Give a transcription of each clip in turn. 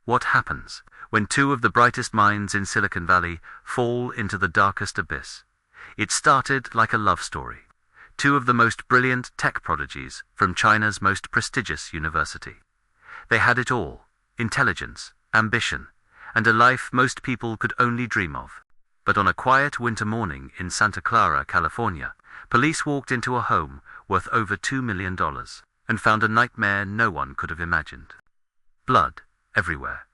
What happens when two of the brightest minds in Silicon Valley fall into the darkest abyss? It started like a love story. Two of the most brilliant tech prodigies from China's most prestigious university. They had it all: intelligence, ambition, and a life most people could only dream of. But on a quiet winter morning in Santa Clara, California, police walked into a home worth over $2 million and found a nightmare no one could have imagined. Blood everywhere.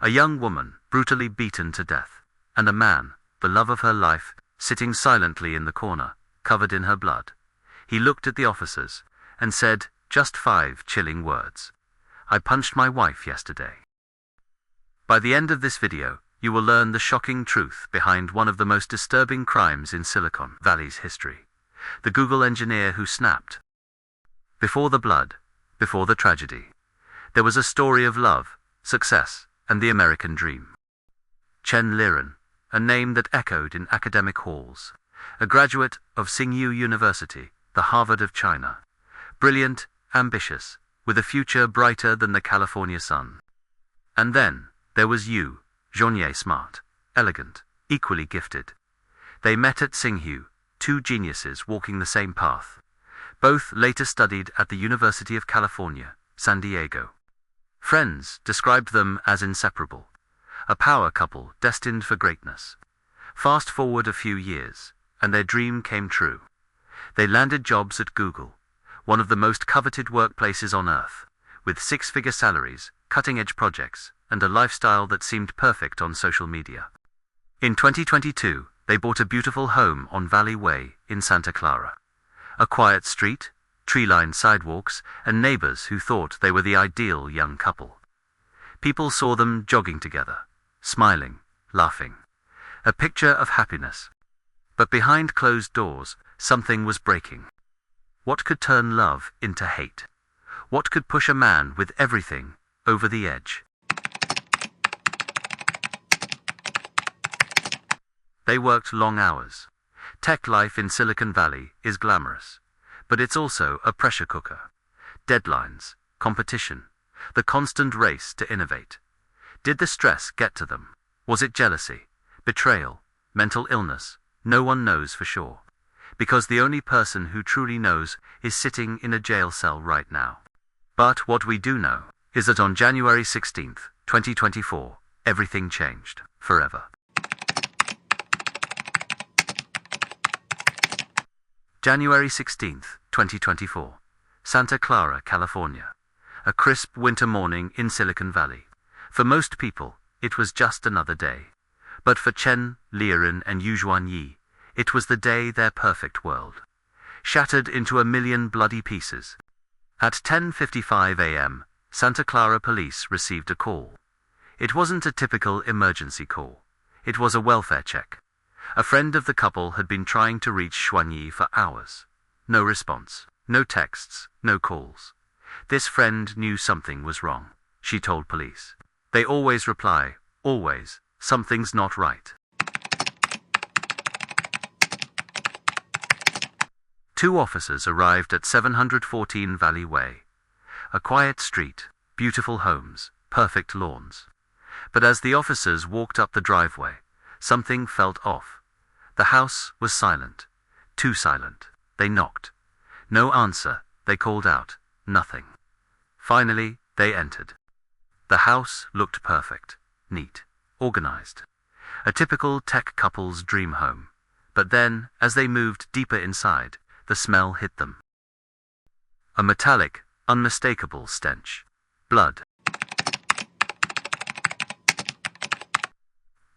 A young woman brutally beaten to death, and a man, the love of her life, sitting silently in the corner, covered in her blood. He looked at the officers and said just 5 chilling words. "I punched my wife yesterday." By the end of this video, you will learn the shocking truth behind one of the most disturbing crimes in Silicon Valley's history. The Google engineer who snapped. Before the blood, before the tragedy, there was a story of love, success, and the American dream. Chen Liren, a name that echoed in academic halls, a graduate of Tsinghua University, the Harvard of China. Brilliant, ambitious, with a future brighter than the California sun. And then, there was you, Xuanyi, smart, elegant, equally gifted. They met at Tsinghua, two geniuses walking the same path. Both later studied at the University of California, San Diego. Friends described them as inseparable, a power couple destined for greatness. Fast forward a few years, and their dream came true. They landed jobs at Google, one of the most coveted workplaces on earth, with 6-figure salaries, cutting-edge projects, and a lifestyle that seemed perfect on social media. In 2022, they bought a beautiful home on Valley Way in Santa Clara. A quiet street, tree-lined sidewalks, and neighbors who thought they were the ideal young couple. People saw them jogging together, smiling, laughing. A picture of happiness. But behind closed doors, something was breaking. What could turn love into hate? What could push a man with everything over the edge? They worked long hours. Tech life in Silicon Valley is glamorous, but it's also a pressure cooker. Deadlines, competition, the constant race to innovate. Did the stress get to them? Was it jealousy, betrayal, mental illness? No one knows for sure, because the only person who truly knows is sitting in a jail cell right now. But what we do know is that on January 16th, 2024, everything changed forever. January 16th, 2024, Santa Clara, California. A crisp winter morning in Silicon Valley. For most people, it was just another day. But for Chen Liren and Xuanyi, it was the day their perfect world shattered into a million bloody pieces. At 10:55 a.m., Santa Clara police received a call. It wasn't a typical emergency call. It was a welfare check. A friend of the couple had been trying to reach Xuanyi for hours. No response, no texts, no calls. This friend knew something was wrong, she told police. They always reply, always, something's not right. 2 officers arrived at 714 Valley Way. A quiet street, beautiful homes, perfect lawns. But as the officers walked up the driveway, something felt off. The house was silent. Too silent. They knocked. No answer. They called out. Nothing. Finally, they entered. The house looked perfect, neat, organized. A typical tech couple's dream home. But then, as they moved deeper inside, the smell hit them. A metallic, unmistakable stench. Blood.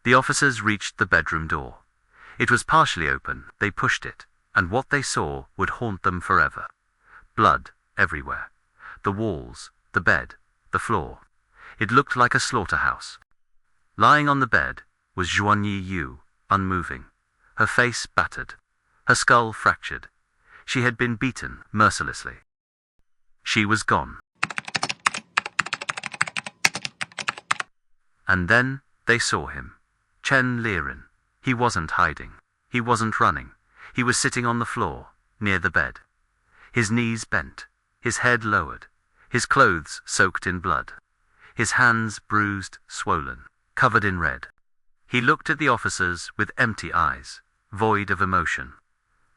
The officers reached the bedroom door. It was partially open. They pushed it, and what they saw would haunt them forever. Blood everywhere. The walls, the bed, the floor. It looked like a slaughterhouse. Lying on the bed was Xuanyi Yu, unmoving, her face battered, her skull fractured. She had been beaten mercilessly. She was gone. And then they saw him. Chen Liren. He wasn't hiding. He wasn't running. He was sitting on the floor, near the bed. His knees bent, his head lowered, his clothes soaked in blood. his hands bruised, swollen, covered in red. He looked at the officers with empty eyes, void of emotion,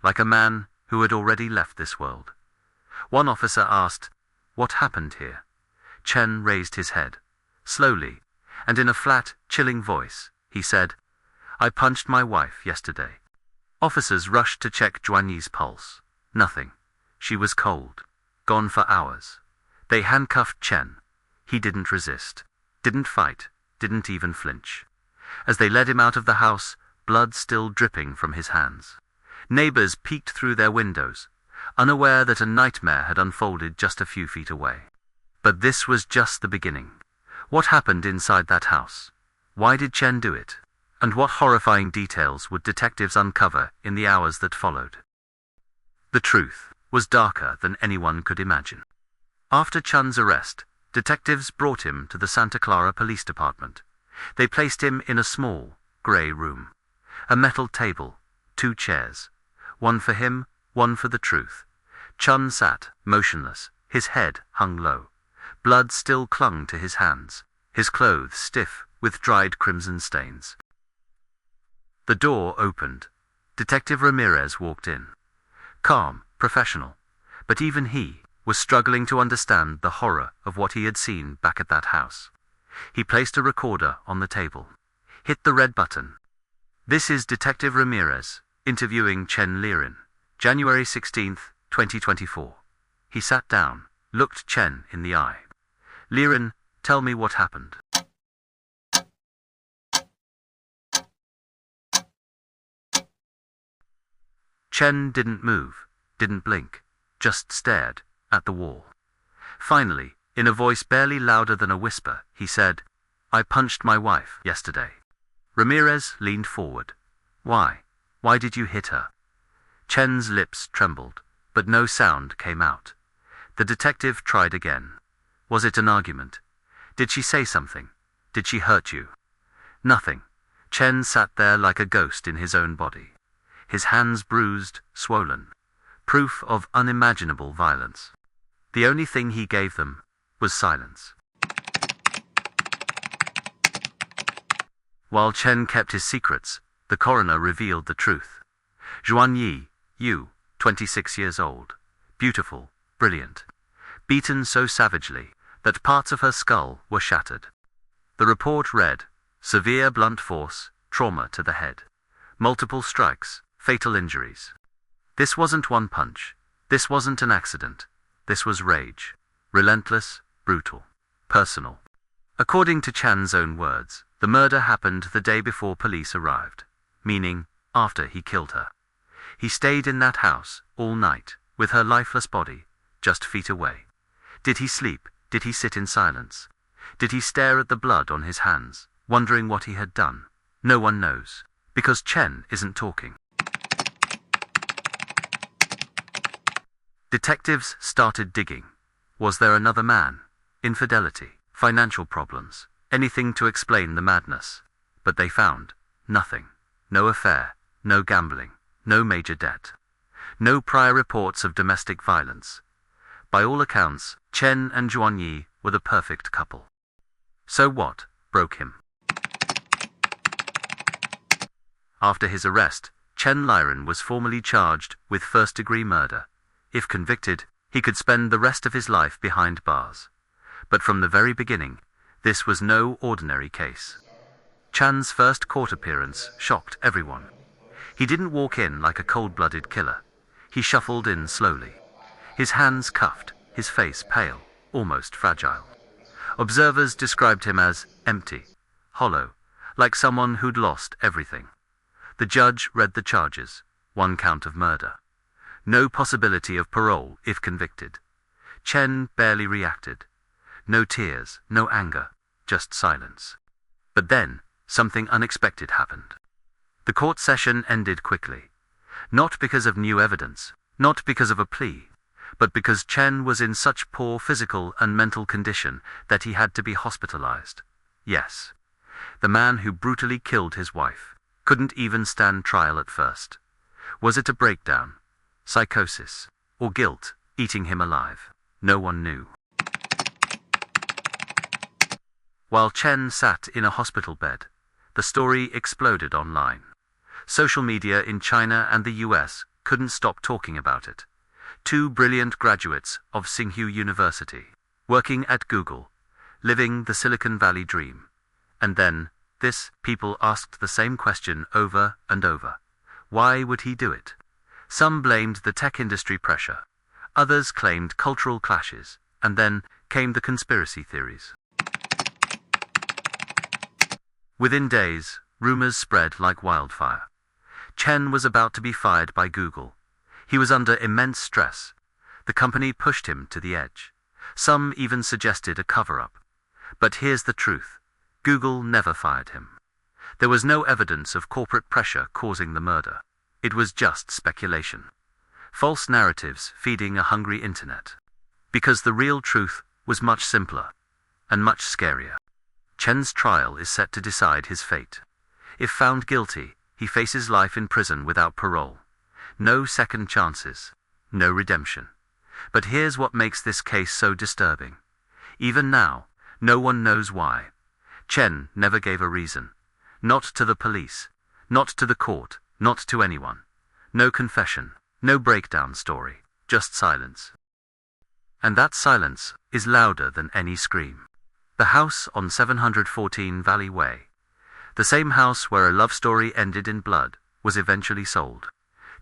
like a man who had already left this world. One officer asked, "What happened here?" Chen raised his head. Slowly, and in a flat, chilling voice, he said, "I punched my wife yesterday." Officers rushed to check Xuanyi's pulse. Nothing. She was cold. Gone for hours. They handcuffed Chen. He didn't resist. Didn't fight. Didn't even flinch. As they led him out of the house, blood still dripping from his hands. Neighbors peeked through their windows, unaware that a nightmare had unfolded just a few feet away. But this was just the beginning. What happened inside that house? Why did Chen do it? And what horrifying details would detectives uncover in the hours that followed? The truth was darker than anyone could imagine. After Chen's arrest, detectives brought him to the Santa Clara Police Department. They placed him in a small, grey room. A metal table, 2 chairs. One for him, one for the truth. Chen sat, motionless, his head hung low. Blood still clung to his hands, his clothes stiff with dried crimson stains. The door opened. Detective Ramirez walked in. Calm, professional, but even he was struggling to understand the horror of what he had seen back at that house. He placed a recorder on the table, hit the red button. "This is Detective Ramirez, interviewing Chen Liren, January 16th, 2024. He sat down, looked Chen in the eye. "Liren, tell me what happened." Chen didn't move, didn't blink, just stared at the wall. Finally, in a voice barely louder than a whisper, he said, "I punched my wife yesterday." Ramirez leaned forward. "Why? Why did you hit her?" Chen's lips trembled, but no sound came out. The detective tried again. "Was it an argument? Did she say something? Did she hurt you?" Nothing. Chen sat there like a ghost in his own body. His hands bruised, swollen. Proof of unimaginable violence. The only thing he gave them was silence. While Chen kept his secrets, the coroner revealed the truth. Xuanyi, 26 years old, beautiful, brilliant, beaten so savagely that parts of her skull were shattered. The report read, severe blunt force, trauma to the head, multiple strikes, fatal injuries. This wasn't one punch. This wasn't an accident. This was rage. Relentless, brutal, personal. According to Chan's own words, the murder happened the day before police arrived, meaning after he killed her. He stayed in that house all night, with her lifeless body, just feet away. Did he sleep? Did he sit in silence? Did he stare at the blood on his hands, wondering what he had done? No one knows, because Chen isn't talking. Detectives started digging. Was there another man? Infidelity, financial problems, anything to explain the madness. But they found nothing. No affair, no gambling, no major debt. No prior reports of domestic violence. By all accounts, Chen and Xuanyi were the perfect couple. So what broke him? After his arrest, Chen Liren was formally charged with first-degree murder. If convicted, he could spend the rest of his life behind bars. But from the very beginning, this was no ordinary case. Chan's first court appearance shocked everyone. He didn't walk in like a cold-blooded killer. He shuffled in slowly, his hands cuffed, his face pale, almost fragile. Observers described him as empty, hollow, like someone who'd lost everything. The judge read the charges, 1 count of murder. No possibility of parole if convicted. Chen barely reacted. No tears, no anger, just silence. But then, something unexpected happened. The court session ended quickly. Not because of new evidence, not because of a plea, but because Chen was in such poor physical and mental condition that he had to be hospitalized. Yes, the man who brutally killed his wife couldn't even stand trial at first. Was it a breakdown, psychosis, or guilt eating him alive? No one knew. While Chen sat in a hospital bed, the story exploded online. Social media in China and the US couldn't stop talking about it. Two brilliant graduates of Tsinghua University, working at Google, living the Silicon Valley dream. And then, people asked the same question over and over. Why would he do it? Some blamed the tech industry pressure. Others claimed cultural clashes. And then came the conspiracy theories. Within days, rumors spread like wildfire. Chen was about to be fired by Google. He was under immense stress. The company pushed him to the edge. Some even suggested a cover-up. But here's the truth. Google never fired him. There was no evidence of corporate pressure causing the murder. It was just speculation. False narratives feeding a hungry internet. Because the real truth was much simpler and much scarier. Chen's trial is set to decide his fate. If found guilty, he faces life in prison without parole. No second chances, no redemption. But here's what makes this case so disturbing. Even now, no one knows why. Chen never gave a reason. Not to the police, not to the court, not to anyone. No confession, no breakdown story, just silence. And that silence is louder than any scream. The house on 714 Valley Way, the same house where a love story ended in blood, was eventually sold.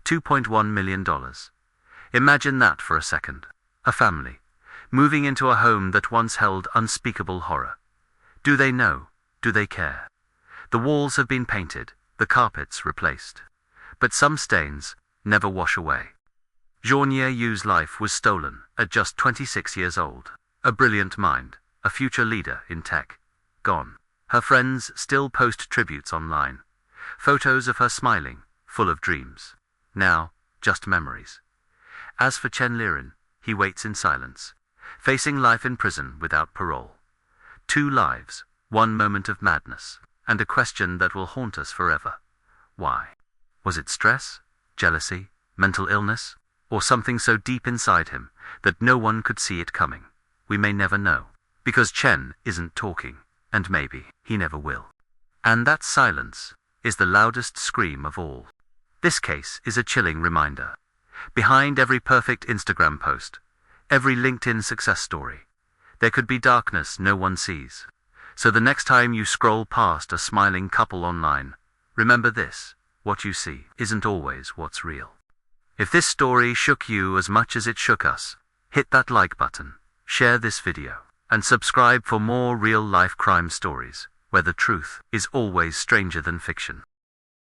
$2.1 million. Imagine that for a second. A family, moving into a home that once held unspeakable horror. Do they know? Do they care? The walls have been painted, the carpets replaced. But some stains never wash away. Xuanyi Yu's life was stolen at just 26 years old. A brilliant mind, a future leader in tech. Gone. Her friends still post tributes online. Photos of her smiling, full of dreams. Now, just memories. As for Chen Liren, he waits in silence, facing life in prison without parole. 2 lives, 1 moment of madness, and a question that will haunt us forever. Why? Was it stress, jealousy, mental illness, or something so deep inside him that no one could see it coming? We may never know, because Chen isn't talking, and maybe he never will. And that silence is the loudest scream of all. This case is a chilling reminder. Behind every perfect Instagram post, every LinkedIn success story, there could be darkness no one sees. So the next time you scroll past a smiling couple online, remember this: what you see isn't always what's real. If this story shook you as much as it shook us, hit that like button, share this video, and subscribe for more real-life crime stories, where the truth is always stranger than fiction.